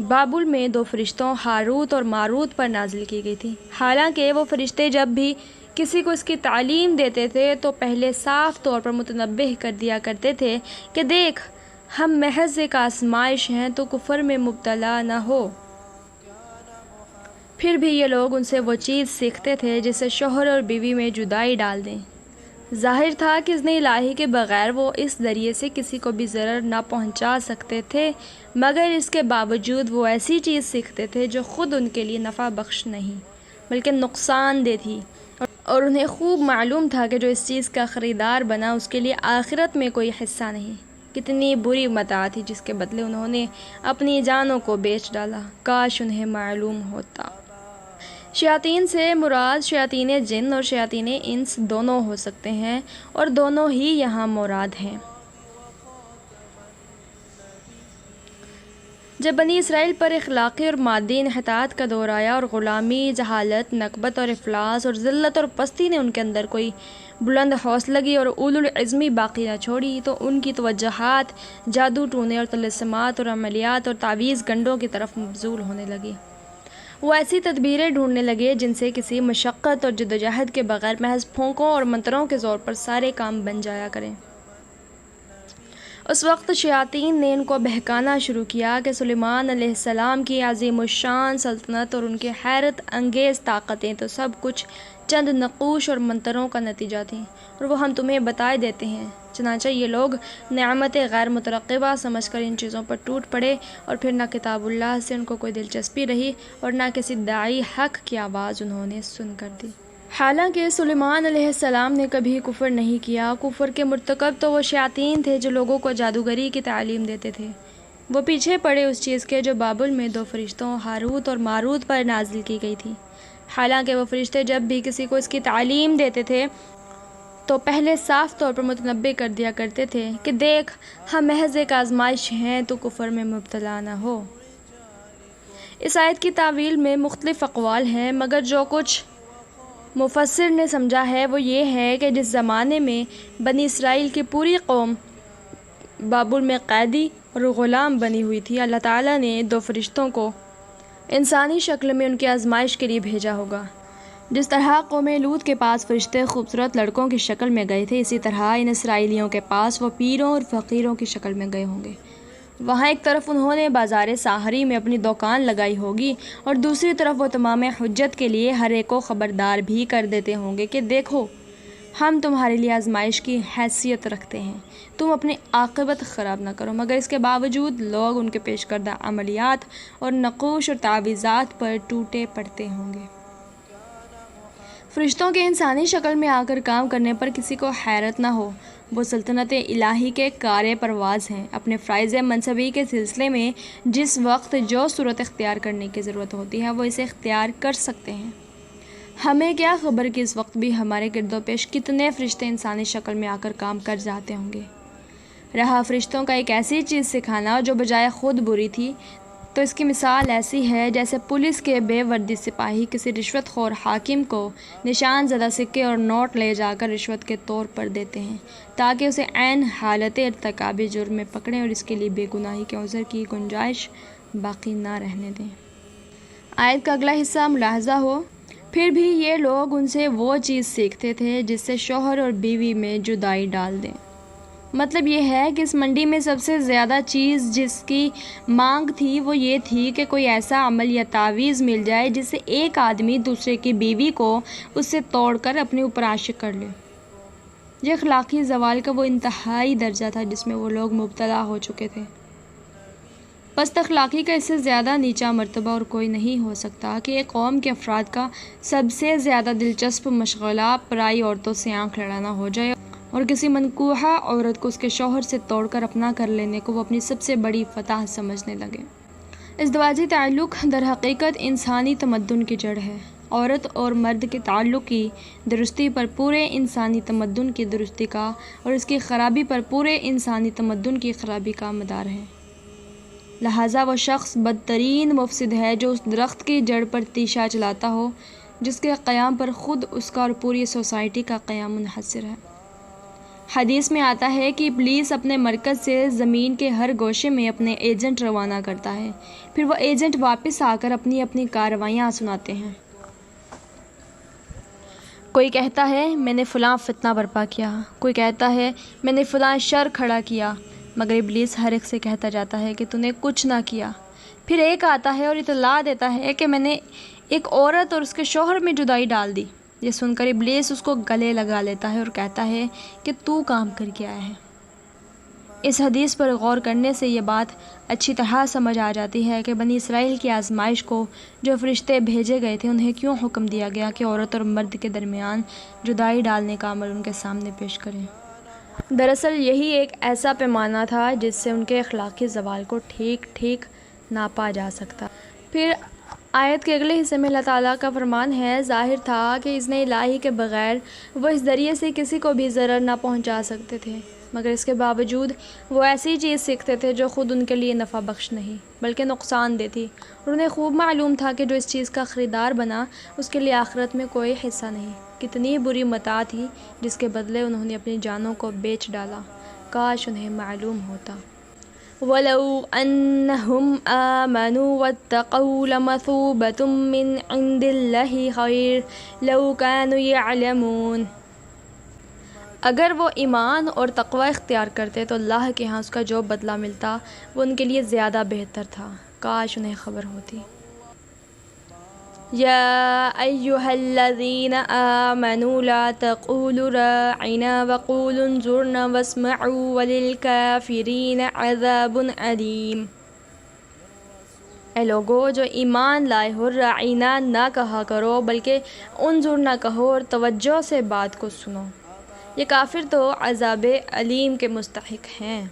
[SPEAKER 2] بابل میں دو فرشتوں ہاروت اور ماروت پر نازل کی گئی تھی، حالانکہ وہ فرشتے جب بھی کسی کو اس کی تعلیم دیتے تھے تو پہلے صاف طور پر متنبہ کر دیا کرتے تھے کہ دیکھ، ہم محض ایک آزمائش ہیں، تو کفر میں مبتلا نہ ہو۔ پھر بھی یہ لوگ ان سے وہ چیز سیکھتے تھے جسے شوہر اور بیوی میں جدائی ڈال دیں۔ ظاہر تھا کہ اذن الہی کے بغیر وہ اس ذریعے سے کسی کو بھی ضرر نہ پہنچا سکتے تھے، مگر اس کے باوجود وہ ایسی چیز سیکھتے تھے جو خود ان کے لیے نفع بخش نہیں بلکہ نقصان دہ تھی، اور انہیں خوب معلوم تھا کہ جو اس چیز کا خریدار بنا اس کے لیے آخرت میں کوئی حصہ نہیں۔ کتنی بری متاع تھی جس کے بدلے انہوں نے اپنی جانوں کو بیچ ڈالا، کاش انہیں معلوم ہوتا۔ شیاطین سے مراد شیاطین جن اور شیاطین انس دونوں ہو سکتے ہیں، اور دونوں ہی یہاں مراد ہیں۔ جب بنی اسرائیل پر اخلاقی اور مادی انحطاط کا دور آیا اور غلامی، جہالت، نکبت اور افلاس اور ذلت اور پستی نے ان کے اندر کوئی بلند حوصلگی اور اولو العزمی باقی نہ چھوڑی، تو ان کی توجہات جادو ٹونے اور طلسمات اور عملیات اور تعویذ گنڈوں کی طرف مبذول ہونے لگی۔ وہ ایسی تدبیریں ڈھونڈنے لگے جن سے کسی مشقت اور جدوجہد کے بغیر محض پھونکوں اور منتروں کے زور پر سارے کام بن جایا کریں۔ اس وقت شیاطین نے ان کو بہکانا شروع کیا کہ سلیمان علیہ السلام کی عظیم الشان سلطنت اور ان کی حیرت انگیز طاقتیں تو سب کچھ چند نقوش اور منتروں کا نتیجہ تھیں، اور وہ ہم تمہیں بتائے دیتے ہیں۔ چنانچہ یہ لوگ نعمت غیر مترقبہ سمجھ کر ان چیزوں پر ٹوٹ پڑے، اور پھر نہ کتاب اللہ سے ان کو کوئی دلچسپی رہی اور نہ کسی داعی حق کی آواز انہوں نے سن کر دی۔ حالانکہ سلیمان علیہ السلام نے کبھی کفر نہیں کیا، کفر کے مرتکب تو وہ شیاطین تھے جو لوگوں کو جادوگری کی تعلیم دیتے تھے۔ وہ پیچھے پڑے اس چیز کے جو بابل میں دو فرشتوں ہاروت اور ماروت پر نازل کی گئی تھی، حالانکہ وہ فرشتے جب بھی کسی کو اس کی تعلیم دیتے تھے تو پہلے صاف طور پر متنبہ کر دیا کرتے تھے کہ دیکھ، ہم محض ایک آزمائش ہیں، تو کفر میں مبتلا نہ ہو۔ اس آیت کی تعویل میں مختلف اقوال ہیں، مگر جو کچھ مفسر نے سمجھا ہے وہ یہ ہے کہ جس زمانے میں بنی اسرائیل کی پوری قوم بابل میں قیدی اور غلام بنی ہوئی تھی، اللہ تعالیٰ نے 2 فرشتوں کو انسانی شکل میں ان کی آزمائش کے لیے بھیجا ہوگا۔ جس طرح قوم لوط کے پاس فرشتے خوبصورت لڑکوں کی شکل میں گئے تھے، اسی طرح ان اسرائیلیوں کے پاس وہ پیروں اور فقیروں کی شکل میں گئے ہوں گے۔ وہاں ایک طرف انہوں نے بازار ساحری میں اپنی دکان لگائی ہوگی اور دوسری طرف وہ تمام حجت کے لیے ہر ایک کو خبردار بھی کر دیتے ہوں گے کہ دیکھو ہم تمہارے لیے آزمائش کی حیثیت رکھتے ہیں، تم اپنی عاقبت خراب نہ کرو، مگر اس کے باوجود لوگ ان کے پیش کردہ عملیات اور نقوش اور تعویذات پر ٹوٹے پڑتے ہوں گے۔ فرشتوں کے انسانی شکل میں آ کر کام کرنے پر کسی کو حیرت نہ ہو، وہ سلطنت الہی کے کارِ پرواز ہیں۔ اپنے فرائض منصبی کے سلسلے میں جس وقت جو صورت اختیار کرنے کی ضرورت ہوتی ہے وہ اسے اختیار کر سکتے ہیں۔ ہمیں کیا خبر کہ اس وقت بھی ہمارے گرد و پیش کتنے فرشتے انسانی شکل میں آ کر کام کر جاتے ہوں گے۔ رہا فرشتوں کا ایک ایسی چیز سکھانا جو بجائے خود بری تھی، تو اس کی مثال ایسی ہے جیسے پولیس کے بے وردی سپاہی کسی رشوت خور حاکم کو نشان زدہ سکے اور نوٹ لے جا کر رشوت کے طور پر دیتے ہیں تاکہ اسے عین حالت ارتکاب جرم میں پکڑیں اور اس کے لیے بے گناہی کے عذر کی گنجائش باقی نہ رہنے دیں۔ آیت کا اگلا حصہ ملاحظہ ہو، پھر بھی یہ لوگ ان سے وہ چیز سیکھتے تھے جس سے شوہر اور بیوی میں جدائی ڈال دیں۔ مطلب یہ ہے کہ اس منڈی میں سب سے زیادہ چیز جس کی مانگ تھی وہ یہ تھی کہ کوئی ایسا عمل یا تعویذ مل جائے جس سے ایک آدمی دوسرے کی بیوی کو اس سے توڑ کر اپنے اوپر عاشق کر لے۔ یہ اخلاقی زوال کا وہ انتہائی درجہ تھا جس میں وہ لوگ مبتلا ہو چکے تھے۔ پست اخلاقی کا اس سے زیادہ نیچا مرتبہ اور کوئی نہیں ہو سکتا کہ ایک قوم کے افراد کا سب سے زیادہ دلچسپ مشغلہ پرائی عورتوں سے آنکھ لڑانا ہو جائے اور کسی منکوحہ عورت کو اس کے شوہر سے توڑ کر اپنا کر لینے کو وہ اپنی سب سے بڑی فتح سمجھنے لگے۔ ازدواجی تعلق در حقیقت انسانی تمدن کی جڑ ہے۔ عورت اور مرد کے تعلق کی درستی پر پورے انسانی تمدن کی درستی کا اور اس کی خرابی پر پورے انسانی تمدن کی خرابی کا مدار ہے۔ لہٰذا وہ شخص بدترین مفسد ہے جو اس درخت کی جڑ پر تیشہ چلاتا ہو جس کے قیام پر خود اس کا اور پوری سوسائٹی کا قیام منحصر ہے۔ حدیث میں آتا ہے کہ ابلیس اپنے مرکز سے زمین کے ہر گوشے میں اپنے ایجنٹ روانہ کرتا ہے، پھر وہ ایجنٹ واپس آ کر اپنی اپنی کارروائیاں سناتے ہیں۔ کوئی کہتا ہے میں نے فلاں فتنہ برپا کیا، کوئی کہتا ہے میں نے فلاں شر کھڑا کیا، مگر ابلیس ہر ایک سے کہتا جاتا ہے کہ تو نے کچھ نہ کیا۔ پھر ایک آتا ہے اور اطلاع دیتا ہے کہ میں نے ایک عورت اور اس کے شوہر میں جدائی ڈال دی۔ یہ سن کر ابلیس اس کو گلے لگا لیتا ہے اور کہتا ہے کہ تو کام کر کے آیا ہے۔ اس حدیث پر غور کرنے سے یہ بات اچھی طرح سمجھ آ جاتی ہے کہ بنی اسرائیل کی آزمائش کو جو فرشتے بھیجے گئے تھے انہیں کیوں حکم دیا گیا کہ عورت اور مرد کے درمیان جدائی ڈالنے کا عمل ان کے سامنے پیش کریں۔ دراصل یہی ایک ایسا پیمانہ تھا جس سے ان کے اخلاقی زوال کو ٹھیک ٹھیک ناپا جا سکتا۔ پھر آیت کے اگلے حصے میں اللہ تعالیٰ کا فرمان ہے، ظاہر تھا کہ اذن الہی کے بغیر وہ اس ذریعے سے کسی کو بھی ضرر نہ پہنچا سکتے تھے، مگر اس کے باوجود وہ ایسی چیز سیکھتے تھے جو خود ان کے لیے نفع بخش نہیں بلکہ نقصان دہ تھی، اور انہیں خوب معلوم تھا کہ جو اس چیز کا خریدار بنا اس کے لیے آخرت میں کوئی حصہ نہیں۔ کتنی بری متاع تھی جس کے بدلے انہوں نے اپنی جانوں کو بیچ ڈالا، کاش انہیں معلوم ہوتا۔ وَلَوْ أَنَّهُمْ آمَنُوا وَاتَّقَوْا لَمَثُوبَةٌ مِّنْ عِندِ اللَّهِ خَيْرٌ لَوْ كَانُوا يَعْلَمُونَ۔ اگر وہ ایمان اور تقوی اختیار کرتے تو اللہ کے ہاں اس کا جو بدلہ ملتا وہ ان کے لیے زیادہ بہتر تھا، کاش انہیں خبر ہوتی۔ یا ایہا الذین آمنوا لا تقولوا راعنا وقولوا انظرنا واسمعوا وللکافرین عذاب علیم۔ اے لوگو جو ایمان لائے ہو، راعنا نہ کہا کرو بلکہ انظرنا کہو اور توجہ سے بات کو سنو، یہ کافر تو عذاب علیم کے مستحق ہیں۔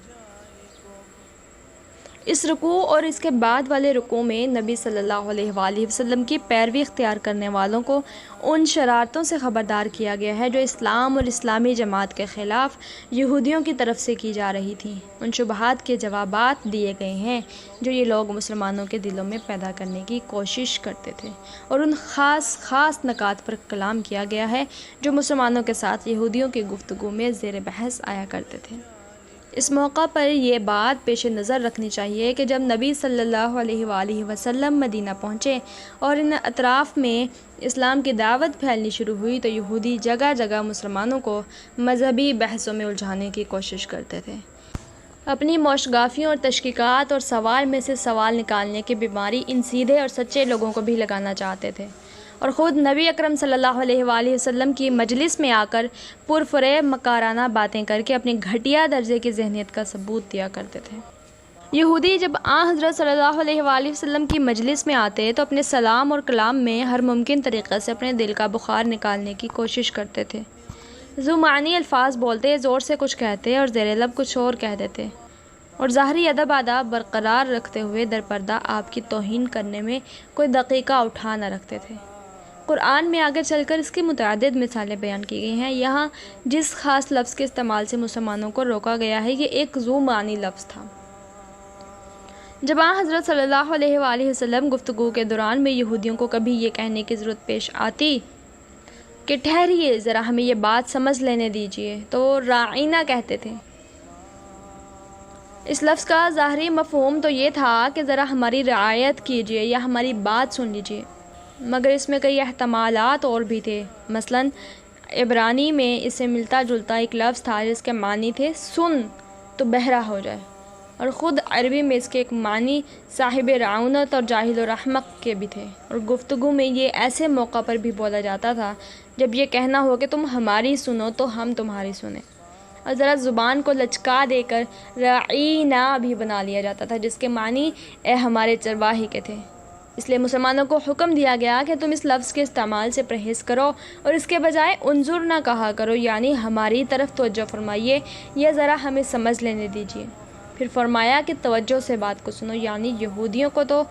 [SPEAKER 2] اس رکوع اور اس کے بعد والے رکوع میں نبی صلی اللہ علیہ وآلہ وسلم کی پیروی اختیار کرنے والوں کو ان شرارتوں سے خبردار کیا گیا ہے جو اسلام اور اسلامی جماعت کے خلاف یہودیوں کی طرف سے کی جا رہی تھیں۔ ان شبہات کے جوابات دیے گئے ہیں جو یہ لوگ مسلمانوں کے دلوں میں پیدا کرنے کی کوشش کرتے تھے، اور ان خاص نکات پر کلام کیا گیا ہے جو مسلمانوں کے ساتھ یہودیوں کی گفتگو میں زیر بحث آیا کرتے تھے۔ اس موقع پر یہ بات پیش نظر رکھنی چاہیے کہ جب نبی صلی اللہ علیہ وآلہ وسلم مدینہ پہنچے اور ان اطراف میں اسلام کی دعوت پھیلنی شروع ہوئی تو یہودی جگہ جگہ مسلمانوں کو مذہبی بحثوں میں الجھانے کی کوشش کرتے تھے۔ اپنی موشگافیوں اور تشکیکات اور سوال میں سے سوال نکالنے کی بیماری ان سیدھے اور سچے لوگوں کو بھی لگانا چاہتے تھے، اور خود نبی اکرم صلی اللہ علیہ وآلہ وسلم کی مجلس میں آ کر پرفریب مکارانہ باتیں کر کے اپنی گھٹیا درجے کی ذہنیت کا ثبوت دیا کرتے تھے۔ یہودی جب حضرت صلی اللہ علیہ وآلہ وسلم کی مجلس میں آتے تو اپنے سلام اور کلام میں ہر ممکن طریقے سے اپنے دل کا بخار نکالنے کی کوشش کرتے تھے۔ ذو معنی الفاظ بولتے، زور سے کچھ کہتے اور زیر لب کچھ اور کہہ دیتے، اور ظاہری ادب آداب برقرار رکھتے ہوئے درپردہ آپ کی توہین کرنے میں کوئی دقیقہ اٹھا نہ رکھتے تھے۔ قرآن میں آگے چل کر اس کی متعدد مثالیں بیان کی گئی ہیں۔ یہاں جس خاص لفظ کے استعمال سے مسلمانوں کو روکا گیا ہے، یہ ایک ذو معنی لفظ تھا۔ جب حضرت صلی اللہ علیہ وآلہ وسلم گفتگو کے دوران میں یہودیوں کو کبھی یہ کہنے کی ضرورت پیش آتی کہ ٹھہریے ذرا ہمیں یہ بات سمجھ لینے دیجیے، تو وہ راعینا کہتے تھے۔ اس لفظ کا ظاہری مفہوم تو یہ تھا کہ ذرا ہماری رعایت کیجیے یا ہماری بات سن لیجیے، مگر اس میں کئی احتمالات اور بھی تھے۔ مثلاً عبرانی میں اس سے ملتا جلتا ایک لفظ تھا جس کے معنی تھے سن تو بہرا ہو جائے، اور خود عربی میں اس کے ایک معنی صاحب رعونت اور جاہل و احمق کے بھی تھے، اور گفتگو میں یہ ایسے موقع پر بھی بولا جاتا تھا جب یہ کہنا ہو کہ تم ہماری سنو تو ہم تمہاری سنیں، اور ذرا زبان کو لچکا دے کر رعینا بھی بنا لیا جاتا تھا جس کے معنی اے ہمارے چرواہے کے تھے۔ اس لیے مسلمانوں کو حکم دیا گیا کہ تم اس لفظ کے استعمال سے پرہیز کرو اور اس کے بجائے انظر نہ کہا کرو، یعنی ہماری طرف توجہ فرمائیے یا ذرا ہمیں سمجھ لینے دیجیے۔ پھر فرمایا کہ توجہ سے بات کو سنو، یعنی یہودیوں کو تو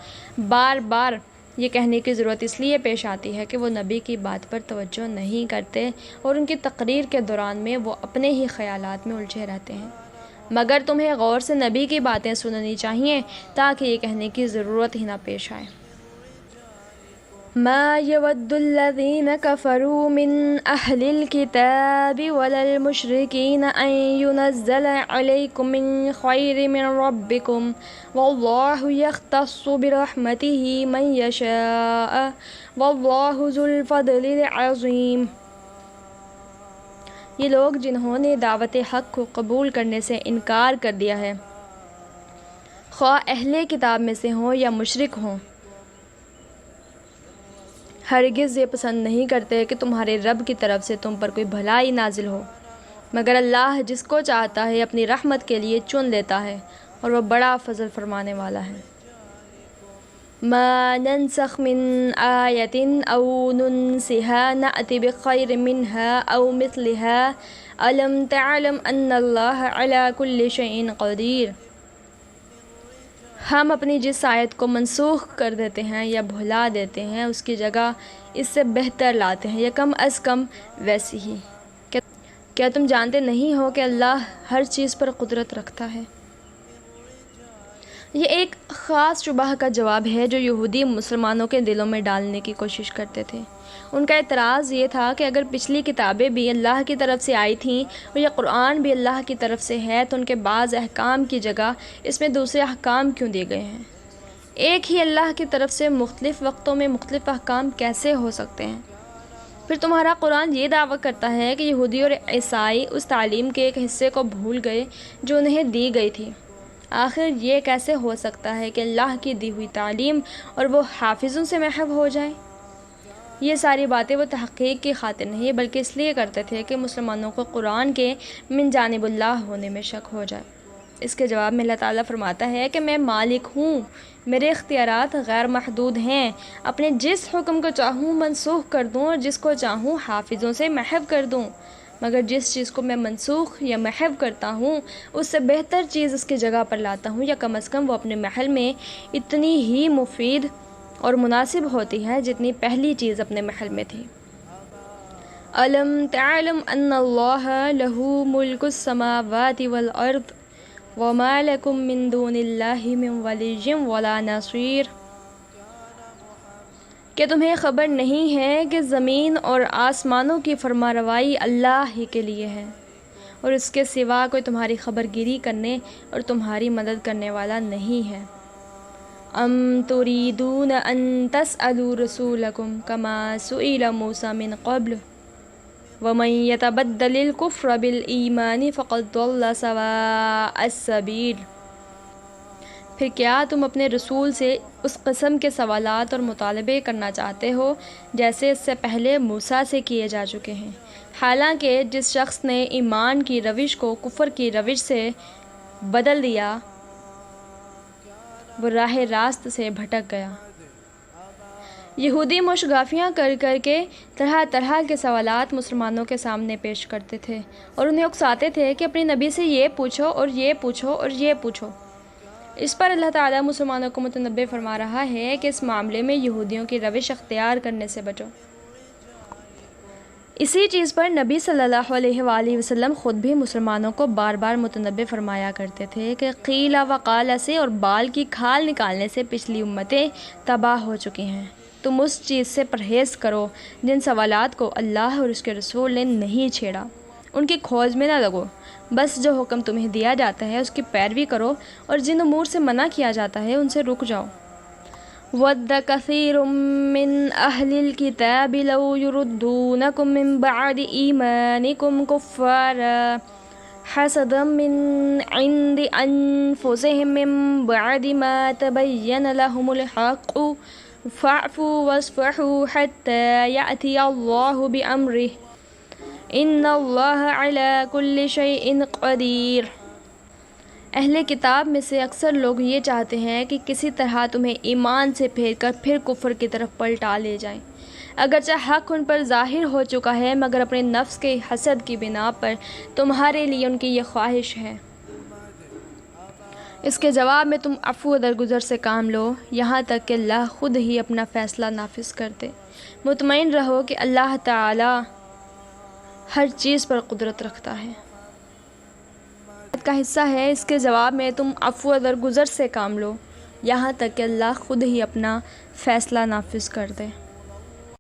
[SPEAKER 2] بار بار یہ کہنے کی ضرورت اس لیے پیش آتی ہے کہ وہ نبی کی بات پر توجہ نہیں کرتے اور ان کی تقریر کے دوران میں وہ اپنے ہی خیالات میں الجھے رہتے ہیں، مگر تمہیں غور سے نبی کی باتیں سننی چاہیے تاکہ یہ کہنے کی ضرورت ہی نہ پیش آئے۔ ما يود الذين كفروا من أهل الكتاب ولا المشركين أن ينزل عليكم من خير من ربكم والله يختص برحمته من يشاء والله ذو الفضل العظيم۔ یہ لوگ جنہوں نے دعوت حق کو قبول کرنے سے انکار کر دیا ہے، خواہ اہل کتاب میں سے ہوں یا مشرک ہوں، ہرگز یہ پسند نہیں کرتے کہ تمہارے رب کی طرف سے تم پر کوئی بھلائی نازل ہو، مگر اللہ جس کو چاہتا ہے اپنی رحمت کے لیے چن لیتا ہے، اور وہ بڑا فضل فرمانے والا ہے۔ ما ننسخ من آیت او ننسها نأت بخیر منها او مثلها الم تعلم ان اللہ علی کل شیء قدیر۔ ہم اپنی جس آیت کو منسوخ کر دیتے ہیں یا بھلا دیتے ہیں اس کی جگہ اس سے بہتر لاتے ہیں یا کم از کم ویسی ہی۔ کیا تم جانتے نہیں ہو کہ اللہ ہر چیز پر قدرت رکھتا ہے؟ یہ ایک خاص شبہ کا جواب ہے جو یہودی مسلمانوں کے دلوں میں ڈالنے کی کوشش کرتے تھے۔ ان کا اعتراض یہ تھا کہ اگر پچھلی کتابیں بھی اللہ کی طرف سے آئی تھیں اور یہ قرآن بھی اللہ کی طرف سے ہے تو ان کے بعض احکام کی جگہ اس میں دوسرے احکام کیوں دیے گئے ہیں؟ ایک ہی اللہ کی طرف سے مختلف وقتوں میں مختلف احکام کیسے ہو سکتے ہیں؟ پھر تمہارا قرآن یہ دعویٰ کرتا ہے کہ یہودی اور عیسائی اس تعلیم کے ایک حصے کو بھول گئے جو انہیں دی گئی تھی۔ آخر یہ کیسے ہو سکتا ہے کہ اللہ کی دی ہوئی تعلیم اور وہ حافظوں سے محو ہو جائیں؟ یہ ساری باتیں وہ تحقیق کی خاطر نہیں بلکہ اس لیے کرتے تھے کہ مسلمانوں کو قرآن کے من جانب اللہ ہونے میں شک ہو جائے۔ اس کے جواب میں اللہ تعالیٰ فرماتا ہے کہ میں مالک ہوں، میرے اختیارات غیر محدود ہیں، اپنے جس حکم کو چاہوں منسوخ کر دوں اور جس کو چاہوں حافظوں سے محو کر دوں، مگر جس چیز کو میں منسوخ یا محو کرتا ہوں اس سے بہتر چیز اس کی جگہ پر لاتا ہوں، یا کم از کم وہ اپنے محل میں اتنی ہی مفید اور مناسب ہوتی ہے جتنی پہلی چیز اپنے محل میں تھی۔ أَلَمْ تَعْلَمْ أَنَّ اللَّهَ لَهُ مُلْكُ السَّمَاوَاتِ وَالْأَرْضِ وَمَا لَكُم مِّن دُونِ اللَّهِ مِن وَلِيٍّ وَلَا نَصِيرٍ۔ کہ تمہیں خبر نہیں ہے کہ زمین اور آسمانوں کی فرمانروائی اللہ ہی کے لیے ہے، اور اس کے سوا کوئی تمہاری خبر گیری کرنے اور تمہاری مدد کرنے والا نہیں ہے۔ ام تريدون ان تسألوا رسولكم كما سئل موسى من قبل ومن يتبدل الكفر بالإيمان فقد ضل سواء السبيل۔ پھر کیا تم اپنے رسول سے اس قسم کے سوالات اور مطالبے کرنا چاہتے ہو جیسے اس سے پہلے موسیٰ سے کیے جا چکے ہیں، حالانکہ جس شخص نے ایمان کی روش کو کفر کی روش سے بدل دیا وہ راہ راست سے بھٹک گیا۔ یہودی مشگافیاں کر کر کے طرح طرح کے سوالات مسلمانوں کے سامنے پیش کرتے تھے اور انہیں اکساتے تھے کہ اپنے نبی سے یہ پوچھو اور یہ پوچھو اور یہ پوچھو۔ اس پر اللہ تعالیٰ مسلمانوں کو متنبہ فرما رہا ہے کہ اس معاملے میں یہودیوں کی روش اختیار کرنے سے بچو۔ اسی چیز پر نبی صلی اللہ علیہ وآلہ وسلم خود بھی مسلمانوں کو بار بار متنبہ فرمایا کرتے تھے کہ قیل و قال سے اور بال کی کھال نکالنے سے پچھلی امتیں تباہ ہو چکی ہیں۔ تم اس چیز سے پرہیز کرو جن سوالات کو اللہ اور اس کے رسول نے نہیں چھیڑا، ان کی کھوج میں نہ لگو، بس جو حکم تمہیں دیا جاتا ہے اس کی پیروی کرو، اور جن امور سے منع کیا جاتا ہے ان سے رک جاؤ۔ وَدَّ كَثِيرٌ مِّنْ أَهْلِ الْكِتَابِ لَوْ يُرُدُّونَكُم مِّن بَعْدِ إِيمَانِكُمْ كُفَّارًا حَسَدًا مِّنْ عِندِ أَنفُسِهِم مِّن بَعْدِ مَا تَبَيَّنَ لَهُمُ الْحَقُّ فَاعْفُوا وَاصْفَحُوا حَتَّى يَأْتِيَ اللَّهُ بِأَمْرِهِ إِنَّ اللَّهَ عَلَى كُلِّ شَيْءٍ قَدِيرٌ۔ اہل کتاب میں سے اکثر لوگ یہ چاہتے ہیں کہ کسی طرح تمہیں ایمان سے پھیر کر پھر کفر کی طرف پلٹا لے جائیں، اگرچہ حق ان پر ظاہر ہو چکا ہے، مگر اپنے نفس کے حسد کی بنا پر تمہارے لیے ان کی یہ خواہش ہے۔ اس کے جواب میں تم عفو درگزر سے کام لو یہاں تک کہ اللہ خود ہی اپنا فیصلہ نافذ کر دے۔ مطمئن رہو کہ اللہ تعالی ہر چیز پر قدرت رکھتا ہے۔ کا حصہ ہے، اس کے جواب میں تم عفو درگزر سے کام لو یہاں تک کہ اللہ خود ہی اپنا فیصلہ نافذ کر دے۔